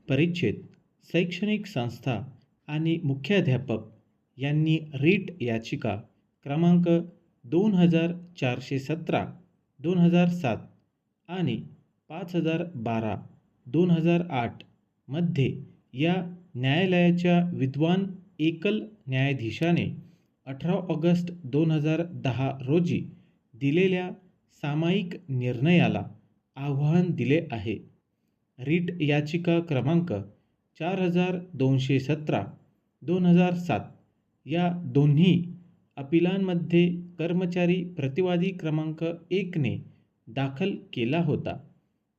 परिच्छेद, शैक्षणिक संस्था आणि मुख्याध्यापक यांनी रीट याचिका क्रमांक 2417 2007 आणि 5012 2008 मध्ये या न्यायालयाच्या विद्वान एकल न्यायाधीशाने 18 ऑगस्ट 2010 रोजी दिलेल्या सामायिक निर्णयाला आव्हान दिले आहे. रीट याचिका क्रमांक 4217 2007 या दोन्ही अपिलांमध्ये कर्मचारी प्रतिवादी क्रमांक 1 ने दाखल केला होता.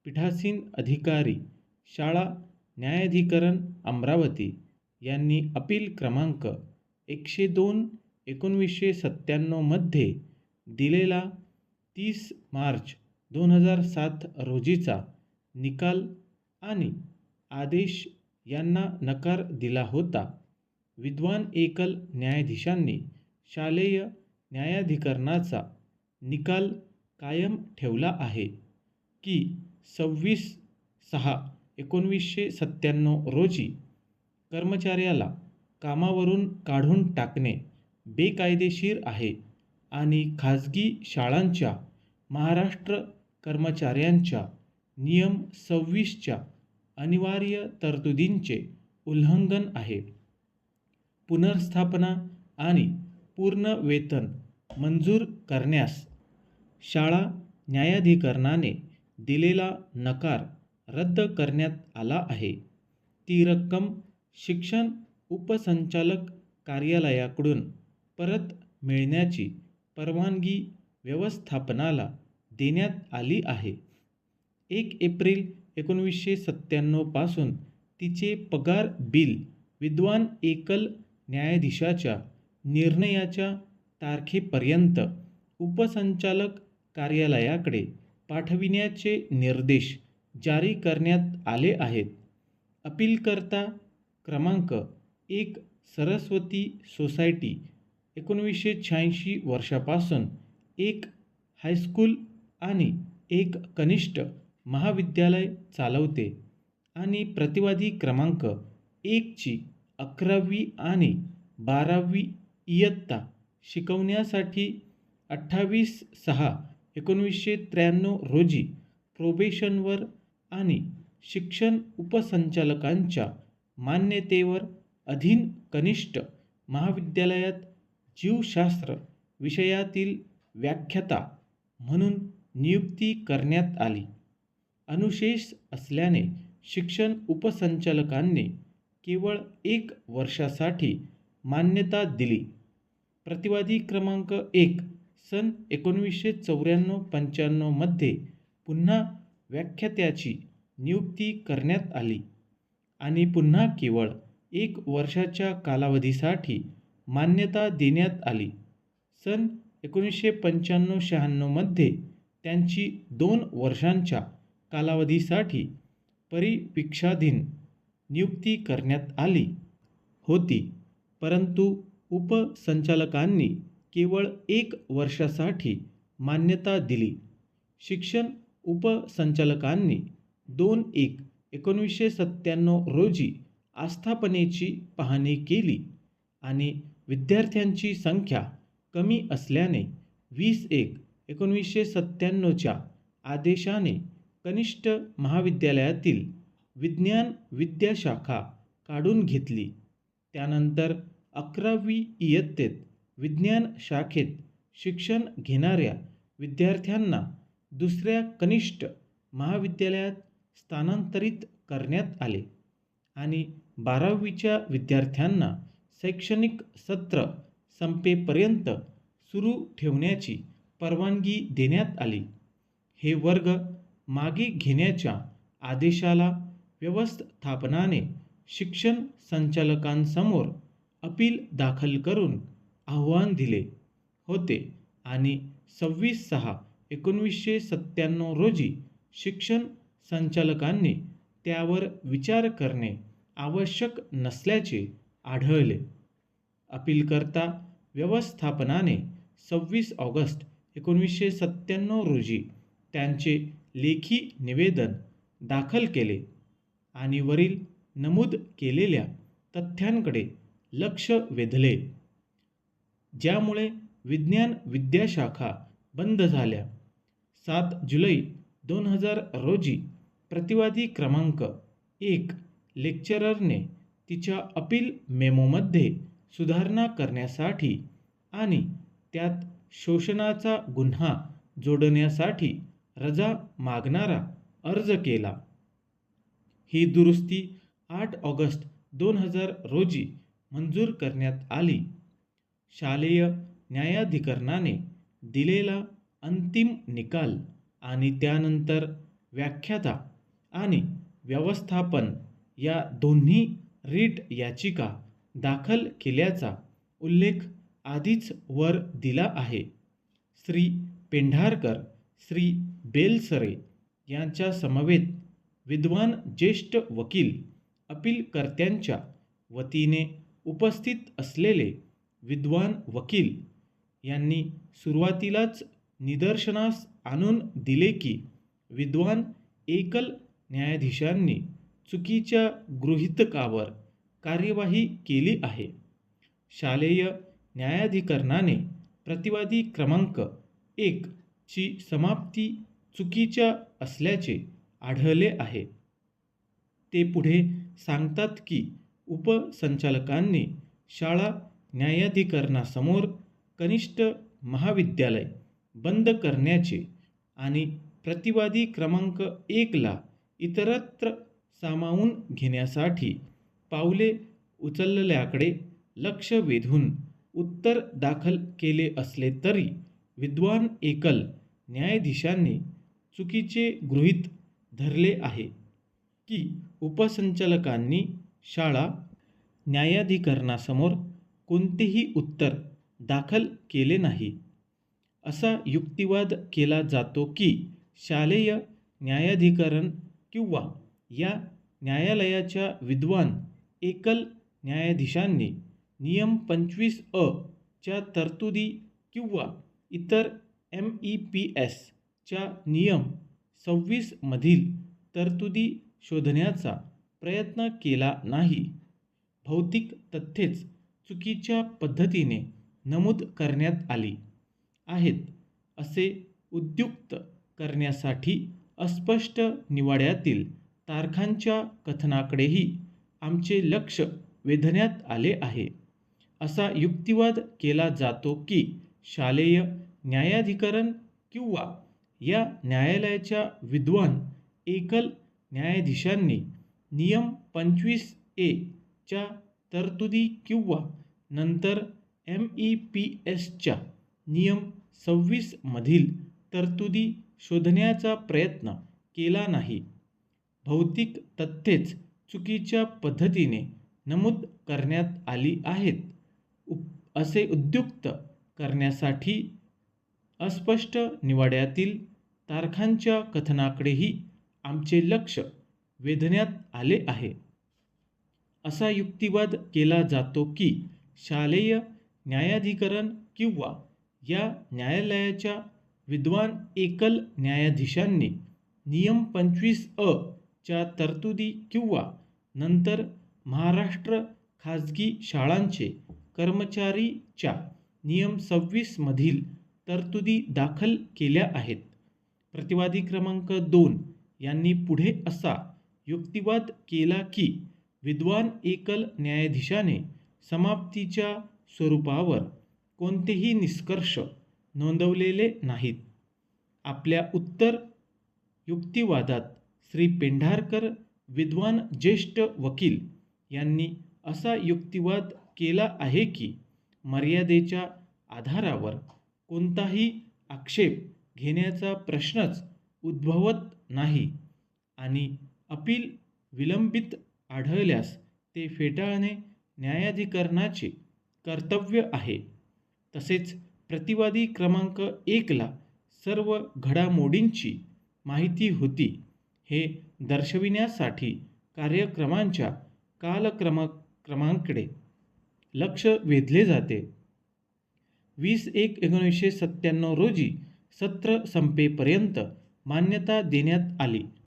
पीठासीन अधिकारी शाळा न्यायाधिकरण अमरावती यांनी अपील क्रमांक 102/1997 मध्ये दिलेला 30 मार्च 2007 रोजीचा निकाल आणि आदेश यांना नकार दिला होता. विद्वान एकल न्यायाधीशांनी शालेय न्यायाधिकरणाचा निकाल कायम ठेवला आहे की 26/6/1997 रोजी कर्मचाऱ्याला कामावरून काढून टाकणे बेकायदेशीर आहे आणि खाजगी शाळांच्या महाराष्ट्र कर्मचाऱ्यांच्या नियम 26च्या अनिवार्य तरतुदींचे उल्लंघन आहे. पुनर्स्थापना आणि पूर्ण वेतन मंजूर करण्यास शाळा न्यायाधिकरणाने दिलेला नकार रद्द करण्यात आला आहे. ती रक्कम शिक्षण उपसंचालक कार्यालयाकडून परत मिळण्याची परवानगी व्यवस्थापनाला देण्यात आली आहे. 1 एप्रिल 1997 पासून तिचे पगार बिल विद्वान एकल न्यायाधीशाच्या निर्णयाच्या तारखेपर्यंत उपसंचालक कार्यालयाकडे पाठविण्याचे निर्देश जारी करण्यात आले आहेत. अपीलकर्ता क्रमांक 1 सरस्वती सोसायटी 1986 वर्षापासून एक हायस्कूल आणि एक कनिष्ठ महाविद्यालय चालवते आणि प्रतिवादी क्रमांक 1 ची 11वी आणि 12वी इयत्ता शिकवण्यासाठी 28/6/1993 रोजी प्रोबेशनवर आणि शिक्षण उपसंचालकांच्या मान्यतेवर अधीन कनिष्ठ महाविद्यालयात जीवशास्त्र विषयातील व्याख्याता म्हणून नियुक्ती करण्यात आली. अनुशेष असल्याने शिक्षण उपसंचालकांनी केवळ 1 वर्षासाठी मान्यता दिली. प्रतिवादी क्रमांक 1 सन 1994-95 मध्ये पुन्हा व्याख्यात्याची नियुक्ती करण्यात आली आणि पुन्हा केवळ 1 वर्षाच्या कालावधीसाठी मान्यता देण्यात आली. सन 1995-96 मध्ये त्यांची 2 वर्षांच्या कालावधीसाठी परिवीक्षाधीन नियुक्ती करण्यात आली होती, परंतु उपसंचालकांनी केवळ 1 वर्षासाठी मान्यता दिली. शिक्षण उपसंचालकांनी 2/1/1997 रोजी आस्थापनेची पाहणी केली आणि विद्यार्थ्यांची संख्या कमी असल्याने 20/1/1997 च्या आदेशाने कनिष्ठ महाविद्यालयातील विज्ञान विद्याशाखा काढून घेतली. त्यानंतर 11वी इयत्तेत विज्ञान शाखेत शिक्षण घेणाऱ्या विद्यार्थ्यांना दुसऱ्या कनिष्ठ महाविद्यालयात स्थानांतरित करण्यात आले आणि 12वीच्या विद्यार्थ्यांना शैक्षणिक सत्र संपेपर्यंत सुरू ठेवण्याची परवानगी देण्यात आली. हे वर्ग मागे घेण्याच्या आदेशाला व्यवस्थापनाने शिक्षण संचालकांसमोर अपील दाखल करून आव्हान दिले होते आणि 26/6/1997 रोजी शिक्षण संचालकांनी त्यावर विचार करणे आवश्यक नसल्याचे आढळले. अपीलकर्ता व्यवस्थापनाने 26 ऑगस्ट 1997 रोजी त्यांचे लेखी निवेदन दाखल केले आणि वरील नमूद केलेल्या तथ्यांकडे लक्ष वेधले, ज्यामुळे विज्ञान विद्याशाखा बंद झाल्या. 7 जुलै 2000 रोजी प्रतिवादी क्रमांक 1 लेक्चररने तिच्या अपील मेमोमध्ये सुधारणा करण्यासाठी आणि त्यात शोषणाचा गुन्हा जोडण्यासाठी रजा मागणारा अर्ज केला. ही दुरुस्ती 8 ऑगस्ट 2000 रोजी मंजूर करण्यात आली. शालेय न्यायाधिकरणाने दिलेला अंतिम निकाल आणि त्यानंतर व्याख्याता आणि व्यवस्थापन या दोन्ही रीट याचिका दाखल केल्याचा उल्लेख आधीच वर दिला आहे. श्री पेंढारकर, श्री बेलसरे यांच्या समवेत विद्वान ज्येष्ठ वकील अपीलकर्त्यांच्या वतीने उपस्थित असलेले विद्वान वकील यांनी सुरुवातीलाच निदर्शनास आणून दिले की विद्वान एकल न्यायाधीशांनी चुकीच्या गृहीतकावर कार्यवाही केली आहे. शालेय न्यायाधिकरणाने प्रतिवादी क्रमांक 1 ची समाप्ती चुकीच्या असल्याचे आढळले आहे. ते पुढे सांगतात की उपसंचालकांनी शाळा न्यायाधिकरणासमोर कनिष्ठ महाविद्यालय बंद करण्याचे आणि प्रतिवादी क्रमांक 1 ला इतरत्र सामावून घेण्यासाठी पावले उचलल्याकडे लक्ष वेधून उत्तर दाखल केले असले तरी विद्वान एकल न्यायाधीशांनी चुकीचे गृहीत धरले आहे की उपसंचालकांनी शाळा न्यायाधिकरणासमोर कोणतेही उत्तर दाखल केले नाही. असा युक्तिवाद केला जातो की शालेय न्यायाधिकरण किंवा या न्यायालयाच्या विद्वान एकल न्यायाधीशांनी नियम 25 च्या तरतुदी किंवा इतर MEPS च्या नियम 26 मधील तरतुदी शोधण्याचा प्रयत्न केला नाही. भौतिक तथ्येच चुकीच्या पद्धतीने नमूद करण्यात आली आहेत असे उद्युक्त करण्यासाठी अस्पष्ट निवाड्यातील तारखांच्या कथनाकडेही आमचे लक्ष वेधण्यात आले आहे. असा युक्तिवाद केला जातो की शालेय न्यायाधिकरण किंवा या न्यायालयाच्या विद्वान एकल न्यायाधीशांनी नियम 25A च्या तरतुदी किंवा नंतर MEPS च्या नियम 26 मधील तरतुदी शोधण्याचा प्रयत्न केला नाही. भौतिक तथ्येच चुकीच्या पद्धतीने नमूद करण्यात आली आहेत असे उद्युक्त करण्यासाठी अस्पष्ट निवाड्यातील तारखांच्या कथनाकडेही आमचे लक्ष वेधण्यात आले आहे. असा युक्तिवाद केला जातो की शालेय न्यायाधिकरण किंवा या न्यायालयाच्या विद्वान एकल न्यायाधीशांनी नियम 25A च्या तरतुदी किंवा नंतर महाराष्ट्र खाजगी शाळांचे कर्मचारी च्या नियम 26 मधील तरतुदी दाखल केल्या आहेत. प्रतिवादी क्रमांक 2 यांनी पुढे असा युक्तिवाद केला की विद्वान एकल न्यायाधीशाने समाप्तीच्या स्वरूपावर कोणतेही निष्कर्ष नोंदवलेले नाहीत. आपल्या उत्तर युक्तिवादात श्री पेंढारकर, विद्वान ज्येष्ठ वकील यांनी असा युक्तिवाद केला आहे की मर्यादेच्या आधारावर कोणताही आक्षेप घेण्याचा प्रश्नच उद्भवत नाही आणि अपील विलंबित आढळल्यास ते फेटाळणे न्यायाधिकरणाचे कर्तव्य आहे. तसेच प्रतिवादी क्रमांक 1 ला सर्व घडामोडींची माहिती होती हे दर्शविण्यासाठी कार्यक्रमांच्या कालक्रमांकडे लक्ष वेधले जाते. 20/1/1997 रोजी सत्र संपेपर्यंत मान्यता देण्यात आली.